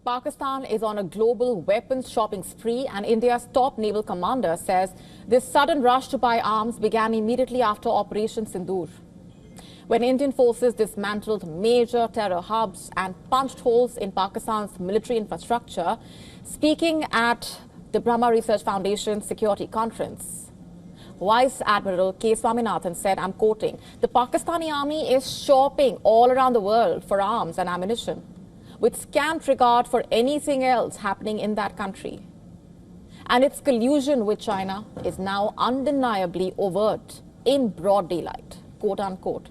Pakistan is on a global weapons shopping spree, and India's top naval commander says this sudden rush to buy arms began immediately after Operation Sindoor, when Indian forces dismantled major terror hubs and punched holes in Pakistan's military infrastructure. Speaking at the Brahma Research Foundation Security Conference, Vice-Admiral K Swaminathan said, I'm quoting, "The Pakistani army is shopping all around the world for arms and ammunition, with scant regard for anything else happening in that country. And its collusion with China is now undeniably overt in broad daylight," quote unquote.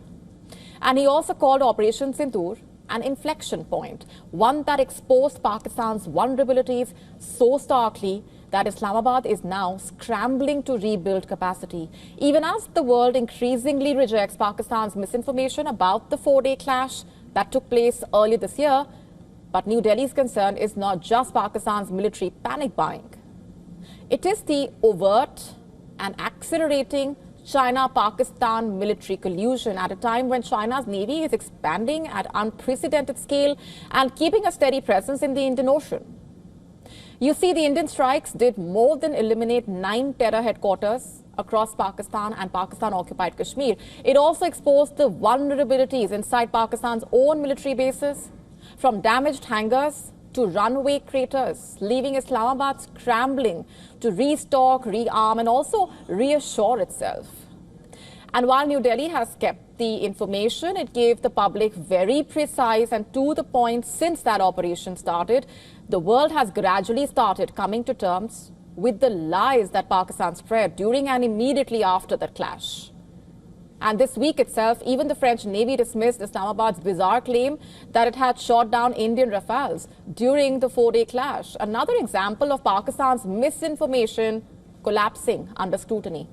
And he also called Operation Sindoor an inflection point, one that exposed Pakistan's vulnerabilities so starkly that Islamabad is now scrambling to rebuild capacity, even as the world increasingly rejects Pakistan's misinformation about the four-day clash that took place earlier this year. But New Delhi's concern is not just Pakistan's military panic buying. It is the overt and accelerating China-Pakistan military collusion at a time when China's navy is expanding at unprecedented scale and keeping a steady presence in the Indian Ocean. You see, the Indian strikes did more than eliminate 9 terror headquarters across Pakistan and Pakistan-occupied Kashmir. It also exposed the vulnerabilities inside Pakistan's own military bases, from damaged hangars to runway craters, leaving Islamabad scrambling to restock, rearm, and also reassure itself. And while New Delhi has kept the information it gave the public very precise and to the point since that operation started, the world has gradually started coming to terms with the lies that Pakistan spread during and immediately after that clash. And this week itself, even the French Navy dismissed Islamabad's bizarre claim that it had shot down Indian Rafales during the four-day clash. Another example of Pakistan's misinformation collapsing under scrutiny.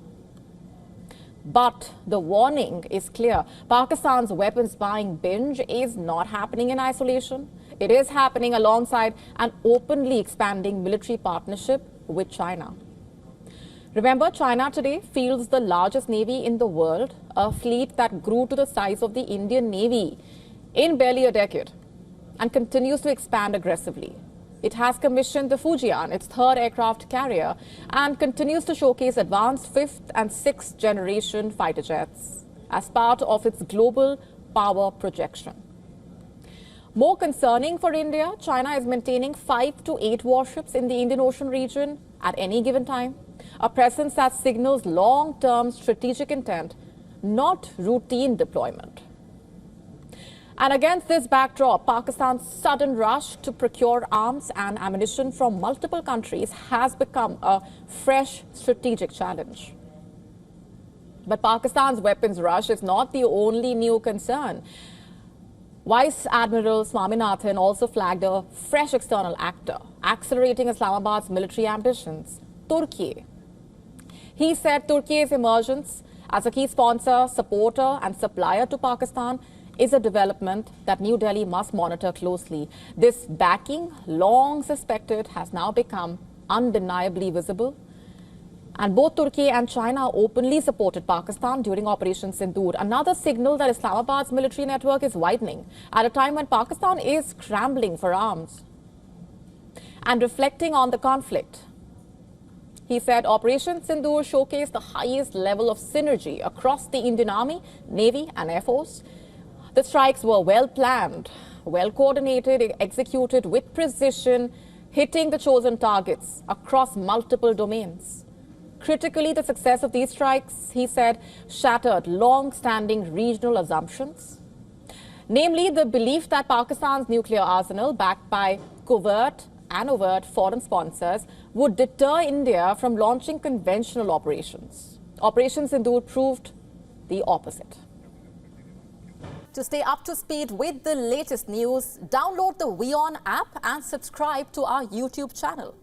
But the warning is clear. Pakistan's weapons buying binge is not happening in isolation. It is happening alongside an openly expanding military partnership with China. Remember, China today fields the largest navy in the world, a fleet that grew to the size of the Indian Navy in barely a decade and continues to expand aggressively. It has commissioned the Fujian, its third aircraft carrier, and continues to showcase advanced 5th and 6th generation fighter jets as part of its global power projection. More concerning for India, China is maintaining 5 to 8 warships in the Indian Ocean region at any given time, a presence that signals long-term strategic intent, not routine deployment. And against this backdrop, Pakistan's sudden rush to procure arms and ammunition from multiple countries has become a fresh strategic challenge. But Pakistan's weapons rush is not the only new concern. Vice-Admiral Swaminathan also flagged a fresh external actor, accelerating Islamabad's military ambitions, Turkiye. He said Turkiye's emergence as a key sponsor, supporter and supplier to Pakistan is a development that New Delhi must monitor closely. This backing, long suspected, has now become undeniably visible. And both Turkey and China openly supported Pakistan during Operation Sindoor, another signal that Islamabad's military network is widening at a time when Pakistan is scrambling for arms. And reflecting on the conflict, he said Operation Sindoor showcased the highest level of synergy across the Indian Army, Navy and Air Force. The strikes were well planned, well coordinated, executed with precision, hitting the chosen targets across multiple domains. Critically, the success of these strikes, he said, shattered long-standing regional assumptions, namely the belief that Pakistan's nuclear arsenal, backed by covert and overt foreign sponsors, would deter India from launching conventional operations. Operation Sindoor proved the opposite. To stay up to speed with the latest news, download the WION app and subscribe to our YouTube channel.